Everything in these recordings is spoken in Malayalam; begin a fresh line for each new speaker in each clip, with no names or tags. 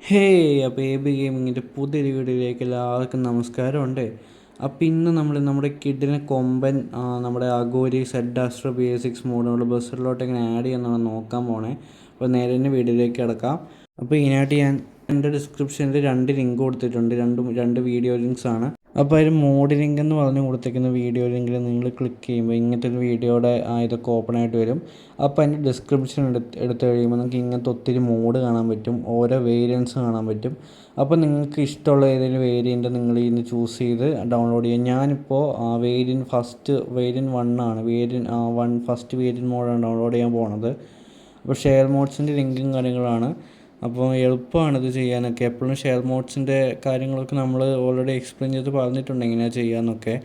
ഹേയ് അപ്പോൾ എ ബി ഗെയിമിങ്ങിൻ്റെ പുതിയൊരു വീഡിയോയിലേക്ക് എല്ലാവർക്കും നമസ്കാരമുണ്ട്. അപ്പോൾ ഇന്ന് നമ്മുടെ കിഡിനെ കൊമ്പൻ നമ്മുടെ അഗോരി സെഡ് ആസ്ട്രോ BA6 മോഡുള്ള ബസ്സിലോട്ട് എങ്ങനെ ആഡ് ചെയ്യാമെന്നാണ് നോക്കാൻ പോണേ. അപ്പോൾ നേരെ തന്നെ വീഡിയോയിലേക്ക് കിടക്കാം. അപ്പോൾ ഇതിനായിട്ട് ഞാൻ എൻ്റെ ഡിസ്ക്രിപ്ഷനിൽ 2 ലിങ്ക് കൊടുത്തിട്ടുണ്ട്. രണ്ട് വീഡിയോ ലിങ്ക്സ് ആണ്. അപ്പോൾ അതിൽ മോഡ് ലിങ്ക് എന്ന് പറഞ്ഞ് കൊടുത്തിരിക്കുന്ന വീഡിയോ ലിങ്കിൽ നിങ്ങൾ ക്ലിക്ക് ചെയ്യുമ്പോൾ ഇങ്ങനത്തെ ഒരു വീഡിയോയുടെ ഇതൊക്കെ ഓപ്പൺ ആയിട്ട് വരും. അപ്പോൾ അതിൻ്റെ ഡിസ്ക്രിപ്ഷൻ എടുത്ത് കഴിയുമ്പോൾ നിങ്ങൾക്ക് ഇങ്ങനത്തെ ഒത്തിരി മോഡ് കാണാൻ പറ്റും, ഓരോ വേരിയൻസ് കാണാൻ പറ്റും. അപ്പോൾ നിങ്ങൾക്ക് ഇഷ്ടമുള്ള ഏതെങ്കിലും വേരിയൻറ്റ് നിങ്ങൾ ഇതിന് ചൂസ് ചെയ്ത് ഡൗൺലോഡ് ചെയ്യുക. ഞാനിപ്പോൾ വേരിയൻറ്റ് 1 ആണ്, ഫസ്റ്റ് വേരിയൻറ്റ് മോഡാണ് ഡൗൺലോഡ് ചെയ്യാൻ പോകുന്നത്. അപ്പോൾ ഷെയർ മോഡ്സിൻ്റെ ലിങ്കും കാര്യങ്ങളാണ്. അപ്പോൾ എളുപ്പമാണിത് ചെയ്യാനൊക്കെ. എപ്പോഴും ഷെയർ മോഡ്സിൻ്റെ കാര്യങ്ങളൊക്കെ നമ്മൾ ഓൾറെഡി എക്സ്പ്ലെയിൻ ചെയ്ത് പറഞ്ഞിട്ടുണ്ട് എങ്ങനെയാണ് ചെയ്യാമെന്നൊക്കെ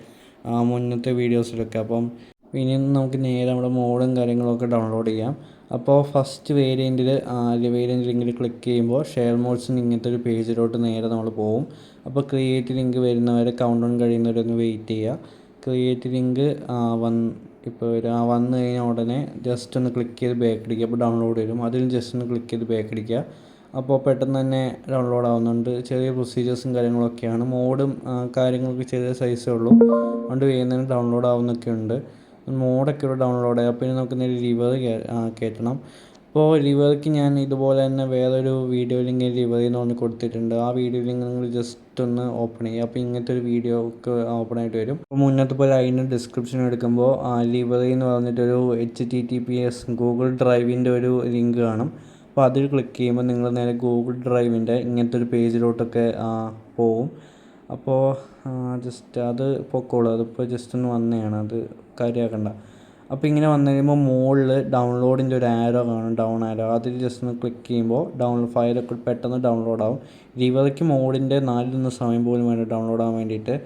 മുന്നത്തെ വീഡിയോസിലൊക്കെ. അപ്പം ഇനി നമുക്ക് നേരെ നമ്മുടെ മോഡും കാര്യങ്ങളൊക്കെ ഡൗൺലോഡ് ചെയ്യാം. അപ്പോൾ ഫസ്റ്റ് വേരിയൻറ്റിൽ ലിങ്കിൽ ക്ലിക്ക് ചെയ്യുമ്പോൾ ഷെയർ മോഡ്സിന് ഇങ്ങനത്തെ ഒരു പേജിലോട്ട് നേരെ നമ്മൾ പോകും. അപ്പോൾ ക്രിയേറ്റ് ലിങ്ക് വരുന്നവരെ കൗണ്ട് ഡൗൺ കഴിയുന്നവരൊന്ന് വെയിറ്റ് ചെയ്യുക. ക്രിയേറ്റ് ലിങ്ക് ഇപ്പോൾ വന്നു കഴിഞ്ഞാൽ ഉടനെ ജസ്റ്റ് ഒന്ന് ക്ലിക്ക് ചെയ്ത് ബാക്ക് അടിക്കുക. അപ്പോൾ ഡൗൺലോഡ് വരും. അതിൽ ജസ്റ്റ് ഒന്ന് ക്ലിക്ക് ചെയ്ത് ബാക്ക് അടിക്കുക. അപ്പോൾ പെട്ടെന്ന് തന്നെ ഡൗൺലോഡ് ആവുന്നുണ്ട്. ചെറിയ പ്രൊസീജിയേഴ്സും കാര്യങ്ങളൊക്കെയാണ്. മോഡും കാര്യങ്ങളൊക്കെ ചെറിയ സൈസേ ഉള്ളൂ, അതുകൊണ്ട് വേഗം ഡൗൺലോഡ് ആവുന്നൊക്കെ ഉണ്ട്. മോഡൊക്കെ ഇവിടെ ഡൗൺലോഡ് ആയി. അപ്പോൾ ഇനി നമുക്ക് നേരെ റിവർ കയറ്റണം. അപ്പോൾ റിവർക്ക് ഞാൻ ഇതുപോലെ തന്നെ വേറൊരു വീഡിയോ ലിങ്ക് റിവർ എന്ന് പറഞ്ഞ് കൊടുത്തിട്ടുണ്ട്. ആ വീഡിയോ ലിങ്ക് നിങ്ങൾ ജസ്റ്റ് ഒന്ന് ഓപ്പൺ ചെയ്യുക. അപ്പോൾ ഇങ്ങനത്തെ ഒരു വീഡിയോ ഒക്കെ ഓപ്പൺ ആയിട്ട് വരും. അപ്പോൾ മുന്നത്തെ പോലെ അതിൻ്റെ ഡിസ്ക്രിപ്ഷൻ എടുക്കുമ്പോൾ റിവർ എന്ന് പറഞ്ഞിട്ടൊരു HTTPS ഗൂഗിൾ ഡ്രൈവിൻ്റെ ഒരു ലിങ്ക് കാണും. അപ്പോൾ അതിൽ ക്ലിക്ക് ചെയ്യുമ്പോൾ നിങ്ങൾ നേരെ ഗൂഗിൾ ഡ്രൈവിൻ്റെ ഇങ്ങനത്തെ ഒരു പേജിലോട്ടൊക്കെ പോവും. അപ്പോൾ ജസ്റ്റ് അത് പൊക്കോളൂ. അതിപ്പോൾ ജസ്റ്റ് ഒന്ന് വന്നതാണ്, അത് കാര്യമാക്കണ്ട. അപ്പോൾ ഇങ്ങനെ വന്നു കഴിയുമ്പോൾ മുകളിൽ ഡൗൺലോഡിൻ്റെ ഒരു ആരോ കാണും, ഡൗൺ ആരോ. അതിൽ ജസ്റ്റ് ഒന്ന് ക്ലിക്ക് ചെയ്യുമ്പോൾ ഫയലൊക്കെ പെട്ടെന്ന് ഡൗൺലോഡ് ആവും. റിവർക്ക് മോഡിൻ്റെ 4 സമയം പോലും വേണം ഡൗൺലോഡ് ആവാൻ വേണ്ടിയിട്ട്.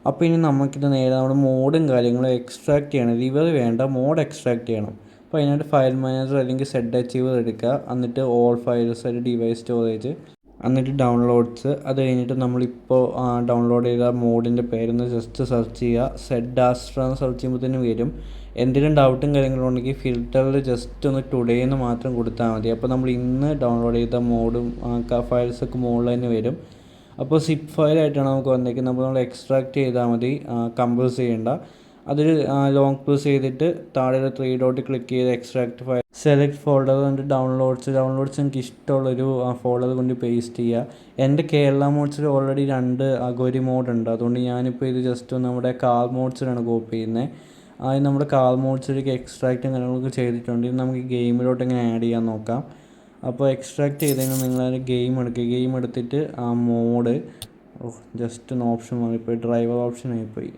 അപ്പോൾ ഇനി നമുക്കിത് നേരെ നമ്മുടെ മോഡും കാര്യങ്ങളും എക്സ്ട്രാക്ട് ചെയ്യണം. റിവർ വേണ്ട, മോഡ് എക്സ്ട്രാക്ട് ചെയ്യണം. അപ്പോൾ അതിനായിട്ട് ഫയൽ മാനേജർ അല്ലെങ്കിൽ സെഡ് അച്ചീവർ എടുക്കുക. എന്നിട്ട് ഓൾ ഫയൽസ്, ഒരു ഡിവൈസ് സ്റ്റോറേജ്, എന്നിട്ട് ഡൗൺലോഡ്സ്. അത് കഴിഞ്ഞിട്ട് നമ്മളിപ്പോൾ ഡൗൺലോഡ് ചെയ്ത മോഡിൻ്റെ പേരൊന്ന് ജസ്റ്റ് സെർച്ച് ചെയ്യുക. സെഡ് ആസ്ട്ര എന്ന് സെർച്ച് ചെയ്യുമ്പോഴത്തേനും വരും. എന്തെങ്കിലും ഡൗട്ടും കാര്യങ്ങളും ഉണ്ടെങ്കിൽ ഫിൽറ്ററിൽ ജസ്റ്റ് ഒന്ന് ടുഡേ എന്ന് മാത്രം കൊടുത്താൽ മതി. അപ്പോൾ നമ്മൾ ഇന്ന് ഡൗൺലോഡ് ചെയ്ത മോഡും ഫയൽസൊക്കെ മുകളിൽ തന്നെ വരും. അപ്പോൾ സിപ്പ് ഫയലായിട്ടാണ് നമുക്ക് വന്നേക്കുന്നത്. അപ്പോൾ നമ്മൾ എക്സ്ട്രാക്ട് ചെയ്താൽ മതി, കമ്പോസ് ചെയ്യേണ്ട. അതിൽ ലോങ് പ്രസ് ചെയ്തിട്ട് താഴെ 3 ഡോട്ട് ക്ലിക്ക് ചെയ്ത് എക്സ്ട്രാക്ട് ഫയൽ, സെലക്ട് ഫോൾഡർ കൊണ്ട് ഡൗൺലോഡ്സ് എനിക്ക് ഇഷ്ടമുള്ളൊരു ഫോൾഡർ കൊണ്ട് പേസ്റ്റ് ചെയ്യുക. എൻ്റെ കേരള മോഡ്സിൽ ഓൾറെഡി 2 അഗോരി മോഡ് ഉണ്ട്. അതുകൊണ്ട് ഞാനിപ്പോൾ ഇത് ജസ്റ്റ് നമ്മുടെ കാർ മോഡ്സിലാണ് കോപ്പി ചെയ്യുന്നത്. ആദ്യം നമ്മുടെ കാർ മോഡ്സിലേക്ക് എക്സ്ട്രാക്റ്റും കാര്യങ്ങളൊക്കെ ചെയ്തിട്ടുണ്ട്. ഇത് നമുക്ക് ഗെയിമിലോട്ട് എങ്ങനെ ആഡ് ചെയ്യാൻ നോക്കാം. അപ്പോൾ എക്സ്ട്രാക്ട് ചെയ്തതിന് നിങ്ങൾ ഗെയിം എടുക്കുക. ഗെയിം എടുത്തിട്ട് ആ മോഡ് ജസ്റ്റ് ഒന്ന് ഓപ്ഷൻ മാറിപ്പോയി, ഡ്രൈവർ ഓപ്ഷൻ ആയിപ്പോയി.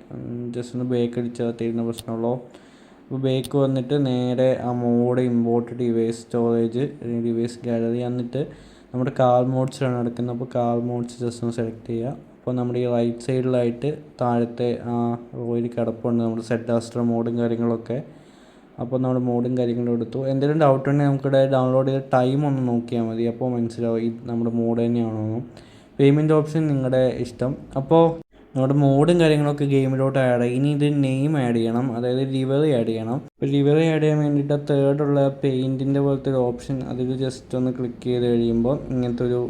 ജസ്റ്റ് ഒന്ന് ബേക്ക് അടിച്ചാൽ തീരുന്ന പ്രശ്നമുള്ളൂ. അപ്പോൾ ബേക്ക് വന്നിട്ട് നേരെ ആ mode import device storage, device gallery, എന്നിട്ട് നമ്മുടെ കാർ മോഡ്സിലാണ് എടുക്കുന്നത്. അപ്പോൾ കാർ മോഡ്സ് ജസ്റ്റ് ഒന്ന് സെലക്ട് ചെയ്യുക. അപ്പോൾ നമ്മുടെ ഈ റൈറ്റ് സൈഡിലായിട്ട് താഴത്തെ റോയിൽ കിടപ്പുണ്ട് നമ്മുടെ സെഡ് ആസ്ട്ര മോഡും കാര്യങ്ങളൊക്കെ. അപ്പോൾ നമ്മുടെ മോഡും കാര്യങ്ങളും എടുത്തു. എന്തെങ്കിലും ഡൗട്ട് ഉണ്ടെങ്കിൽ നമുക്കിവിടെ ഡൗൺലോഡ് ചെയ്ത ടൈം ഒന്ന് നോക്കിയാൽ മതി. അപ്പോൾ മനസ്സിലാവും ഇത് നമ്മുടെ മോഡ് തന്നെയാണോ. പേയ്മെൻറ്റ് ഓപ്ഷൻ നിങ്ങളുടെ ഇഷ്ടം. അപ്പോൾ നമ്മുടെ മോഡും കാര്യങ്ങളൊക്കെ ഗെയിമിലോട്ട് ആഡ് ആയി. ഇനി ഇത് നെയിം ആഡ് ചെയ്യണം, അതായത് ലിവറി ആഡ് ചെയ്യണം. ഇപ്പോൾ ലിവറി ആഡ് ചെയ്യാൻ വേണ്ടിയിട്ട് തേർഡുള്ള പെയിൻറ്റിൻ്റെ പോലത്തെ ഒരു ഓപ്ഷൻ, അതിൽ ജസ്റ്റ് ഒന്ന് ക്ലിക്ക് ചെയ്ത് കഴിയുമ്പോൾ ഇങ്ങനത്തെ ഒരു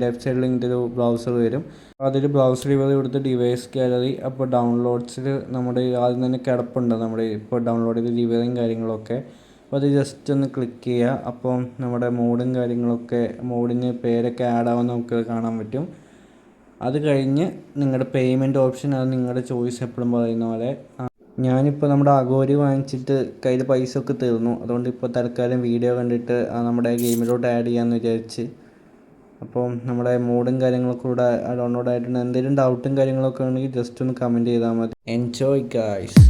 ലെഫ്റ്റ് സൈഡിൽ ഇങ്ങനത്തെ ഒരു ബ്രൗസർ വരും. അതിൽ ബ്രൗസർ ലിവറി കൊടുത്ത് ഡിവൈസ് ഗാലറി. അപ്പോൾ ഡൗൺലോഡ്സിൽ നമ്മുടെ ആദ്യം തന്നെ കിടപ്പുണ്ട് നമ്മുടെ ഇപ്പോൾ ഡൗൺലോഡ് ചെയ്ത ലിവറിയും കാര്യങ്ങളൊക്കെ. അപ്പോൾ അത് ജസ്റ്റ് ഒന്ന് ക്ലിക്ക് ചെയ്യുക. അപ്പം നമ്മുടെ മോഡും കാര്യങ്ങളൊക്കെ, മോഡിന് പേരൊക്കെ ആഡ് ആവാൻ നമുക്ക് കാണാൻ പറ്റും. അത് കഴിഞ്ഞ് നിങ്ങളുടെ പേയ്മെൻറ്റ് ഓപ്ഷൻ, അത് നിങ്ങളുടെ ചോയ്സ്. എപ്പോഴും പറയുന്ന പോലെ ഞാനിപ്പോൾ നമ്മുടെ അഗോരി വാങ്ങിച്ചിട്ട് കയ്യിൽ പൈസ ഒക്കെ തീർന്നു. അതുകൊണ്ട് ഇപ്പോൾ തൽക്കാലം വീഡിയോ കണ്ടിട്ട് നമ്മുടെ ഗെയിമിലോട്ട് ആഡ് ചെയ്യാമെന്ന് വിചാരിച്ച്. അപ്പം നമ്മുടെ മോഡും കാര്യങ്ങളൊക്കെ കൂടെ ഡൗൺലോഡ് ആയിട്ടുണ്ട്. എന്തെങ്കിലും ഡൗട്ടും കാര്യങ്ങളൊക്കെ ഉണ്ടെങ്കിൽ ജസ്റ്റ് ഒന്ന് കമൻറ്റ് ചെയ്താൽ മതി. Enjoy guys.